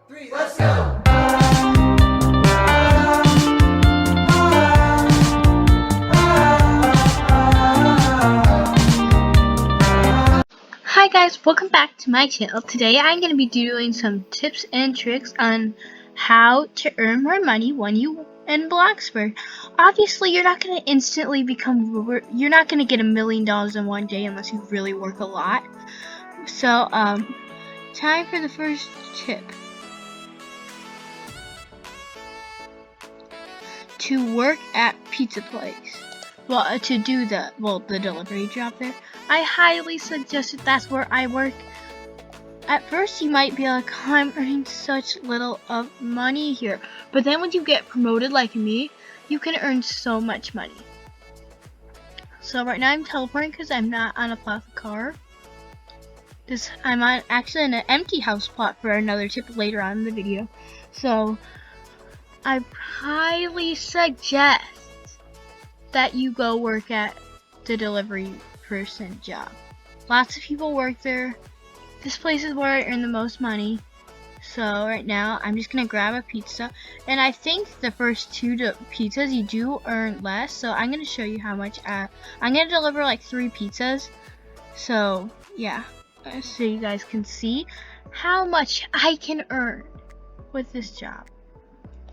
3, let's go! Hi guys, welcome back to my channel. Today I'm going to be doing some tips and tricks on how to earn more money when you in Bloxburg. Obviously, you're not going to instantly you're not going to get $1 million in one day unless you really work a lot. So, time for the first tip. To work at pizza place. Well, to do the delivery job there. I highly suggest it. That's where I work. At first, you might be like, I'm earning such little of money here. But then when you get promoted like me, you can earn so much money. So right now I'm teleporting because I'm not on a plot of the car. I'm actually in an empty house plot for another tip later on in the video. So I highly suggest that you go work at the delivery person job. Lots of people work there. This place is where I earn the most money. So right now I'm just gonna grab a pizza, and I think the first two pizzas you do earn less. So I'm gonna show you how much. I'm gonna deliver like 3 pizzas. So yeah, so you guys can see how much I can earn with this job.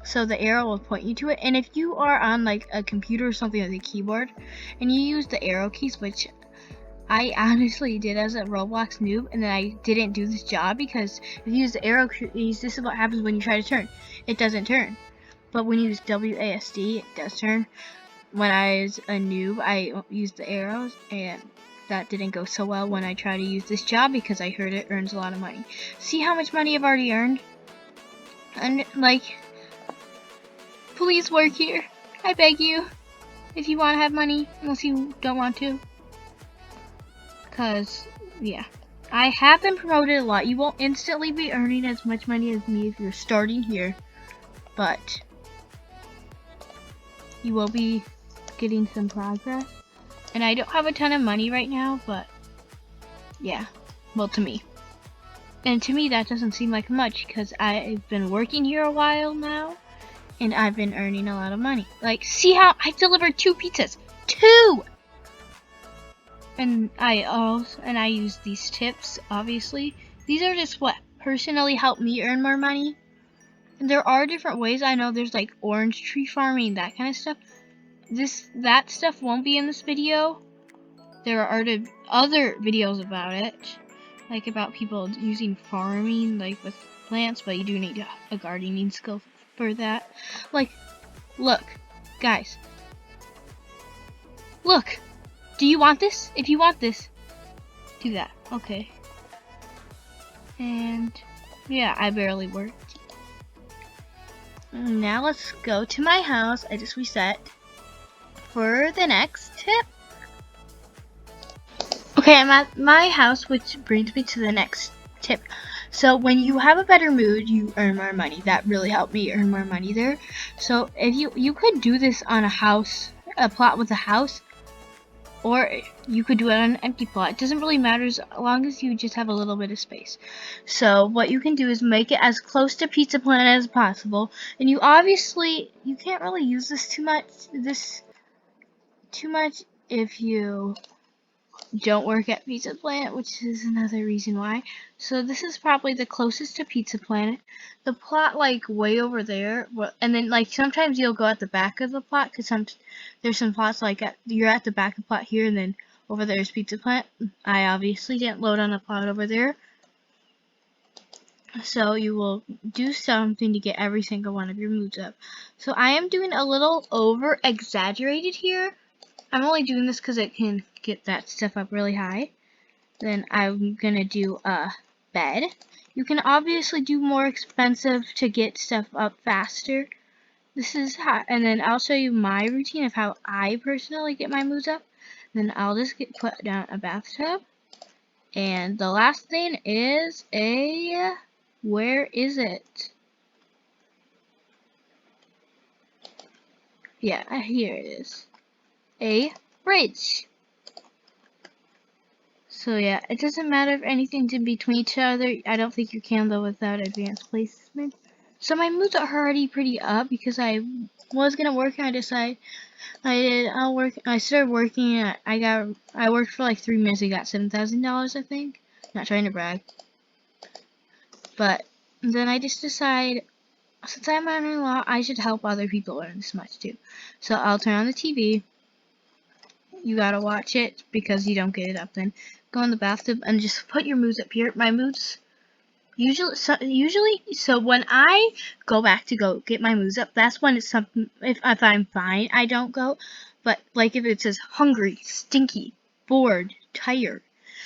So the arrow will point you to it, and if you are on like a computer or something with a keyboard, and you use the arrow keys, which I honestly did as a Roblox noob, and then I didn't do this job because if you use the arrow keys, this is what happens when you try to turn. It doesn't turn. But when you use WASD, it does turn. When I was a noob, I used the arrows, and that didn't go so well when I tried to use this job because I heard it earns a lot of money. See how much money I've already earned? And like, please work here. I beg you. If you want to have money, unless you don't want to. Cause, yeah. I have been promoted a lot. You won't instantly be earning as much money as me if you're starting here. But you will be getting some progress. And I don't have a ton of money right now, but yeah. Well, to me. And to me, that doesn't seem like much because I've been working here a while now. And I've been earning a lot of money. Like, see how I delivered 2 pizzas. 2! And I use these tips, obviously. These are just what personally helped me earn more money. And there are different ways. I know there's like orange tree farming, that kind of stuff. That stuff won't be in this video. There are other videos about it, like about people using farming, like with plants, but you do need a gardening skill for that. Like, look, guys. Look. Do you want this? If you want this, do that. Okay. And yeah, I barely worked. Now let's go to my house. I just reset for the next tip. Okay, I'm at my house, which brings me to the next tip. So when you have a better mood, you earn more money. That really helped me earn more money there. So if you could do this on a plot with a house, or you could do it on an empty plot. It doesn't really matter as long as you just have a little bit of space. So what you can do is make it as close to Pizza Planet as possible. And you can't really use this too much if you don't work at Pizza Planet, which is another reason why. So this is probably the closest to Pizza Planet. The plot like way over there, and then like sometimes you'll go at the back of the plot because there's some plots like you're at the back of the plot here, and then over there is Pizza Planet. I obviously didn't load on a plot over there. So you will do something to get every single one of your moves up. So I am doing a little over exaggerated here. I'm only doing this because it can get that stuff up really high. Then I'm gonna do a bed. You can obviously do more expensive to get stuff up faster. This is how, and then I'll show you my routine of how I personally get my moves up. Then I'll just put down a bathtub. And the last thing is where is it? Yeah, here it is. A bridge. So yeah, it doesn't matter if anything's in between each other. I don't think you can though without advanced placement. So my moods are already pretty up because I was gonna work and I decided I'll work. I started working. I worked for like 3 minutes. I got $7,000, I think. Not trying to brag, but then I just decided since I'm learning a lot, I should help other people learn this much too. So I'll turn on the TV. You gotta watch it because you don't get it up then. Go in the bathtub and just put your moods up here. My moods so when I go back to go get my moods up, that's when it's something. If I'm fine, I don't go. But like if it says hungry, stinky, bored, tired,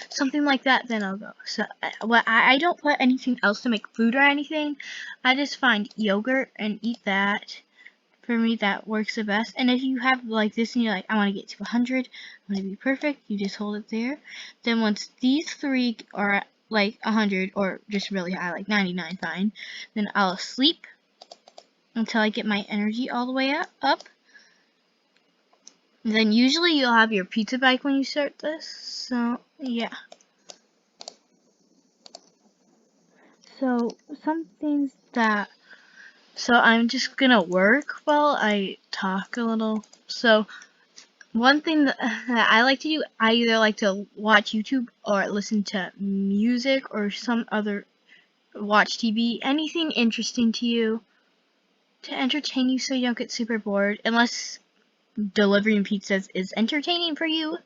something like that, then I'll go. So I don't put anything else to make food or anything. I just find yogurt and eat that. For me, that works the best. And if you have like this and you're like, I want to get to 100, I want to be perfect, you just hold it there. Then once these 3 are like 100 or just really high, like 99, fine, then I'll sleep until I get my energy all the way up. And then usually you'll have your pizza bike when you start this. So yeah. So some things that so I'm just gonna work while I talk a little. So one thing that I like to do, I either like to watch YouTube or listen to music or some other, watch TV, anything interesting to you to entertain you so you don't get super bored, unless delivering pizzas is entertaining for you.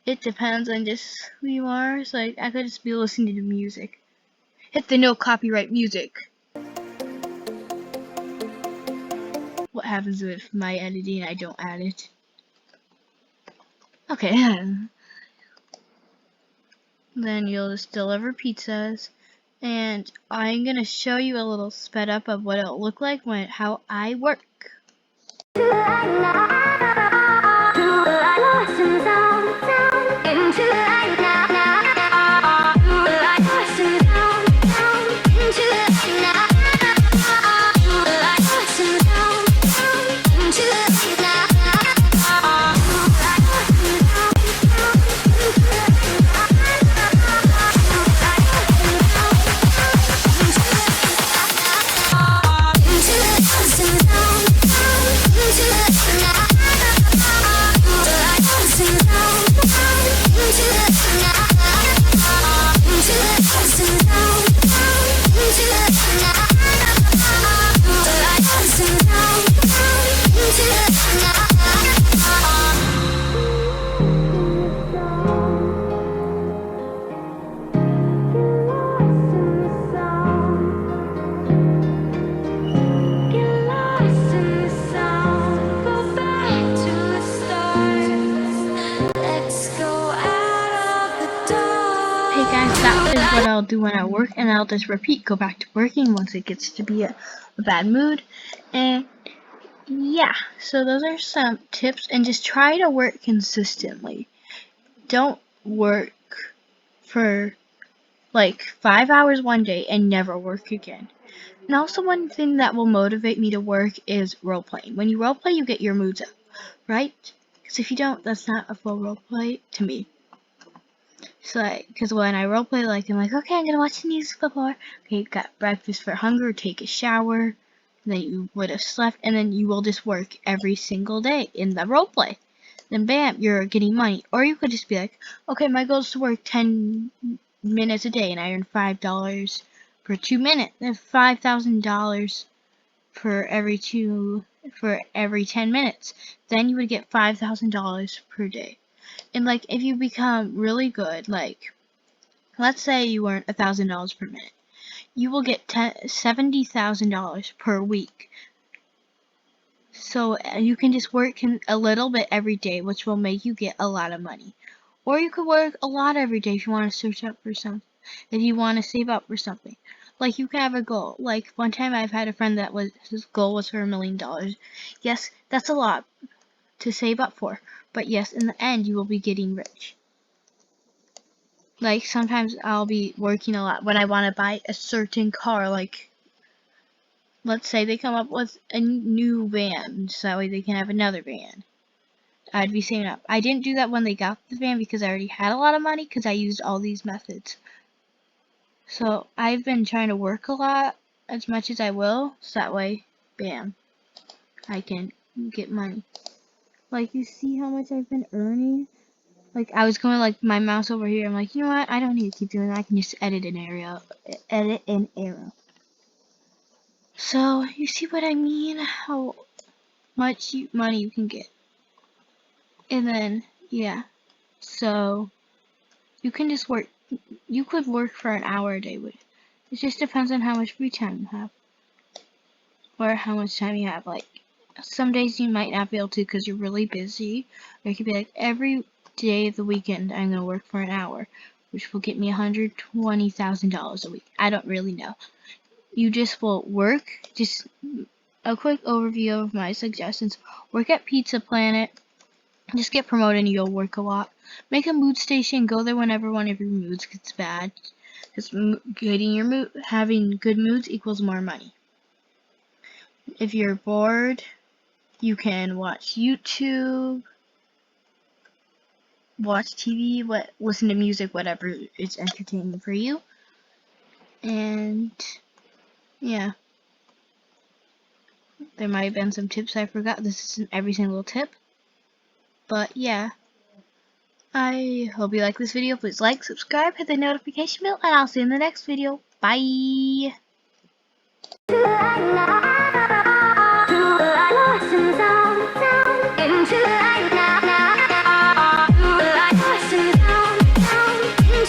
It depends on just who you are. So I could just be listening to music. Hit the no copyright music. What happens if my editing I don't add it? Okay. Then you'll just deliver pizzas, and I'm gonna show you a little sped up of what it'll look like how I work. That is what I'll do when I work, and I'll just repeat, go back to working once it gets to be a bad mood. And yeah, so those are some tips, and just try to work consistently. Don't work for like 5 hours one day and never work again. And also one thing that will motivate me to work is role playing. When you role play, you get your moods up, right? Because if you don't, that's not a full role play to me. So, because when I roleplay, like, I'm like, okay, I'm gonna watch the news before. Okay, you got breakfast for hunger, take a shower, and then you would have slept, and then you will just work every single day in the roleplay. Then, bam, you're getting money. Or you could just be like, okay, my goal is to work 10 minutes a day, and I earn $5 for 2 minutes. That's $5,000 for every 10 minutes. Then you would get $5,000 per day. And like if you become really good, like let's say you earn $1,000 per minute, you will get $70,000 per week. So you can just work a little bit every day, which will make you get a lot of money. Or you could work a lot every day if you want to search up for something, if you want to save up for something. Like you can have a goal. Like one time I've had a friend that his goal was for $1 million. Yes, that's a lot to save up for. But yes, in the end, you will be getting rich. Like, sometimes I'll be working a lot when I want to buy a certain car. Like, let's say they come up with a new van, so that way they can have another van. I'd be saving up. I didn't do that when they got the van because I already had a lot of money because I used all these methods. So I've been trying to work a lot as much as I will, so that way, bam, I can get money. Like, you see how much I've been earning? Like, I was going like my mouse over here. I'm like, you know what? I don't need to keep doing that. I can just edit an arrow. So you see what I mean? How much money you can get, and then yeah. So you can just work. You could work for an hour a day. It just depends on how much free time you have, or how much time you have. Like, some days you might not be able to because you're really busy. Or you could be like, every day of the weekend I'm gonna work for an hour, which will get me $120,000 a week. I don't really know. You just will work. Just a quick overview of my suggestions. Work at Pizza Planet. Just get promoted and you'll work a lot. Make a mood station. Go there whenever one of your moods gets bad. Because having good moods equals more money. If you're bored, you can watch YouTube, watch TV, listen to music, whatever is entertaining for you. And yeah, there might have been some tips I forgot. This isn't every single tip. But yeah, I hope you like this video. Please like, subscribe, hit the notification bell, and I'll see you in the next video. Bye!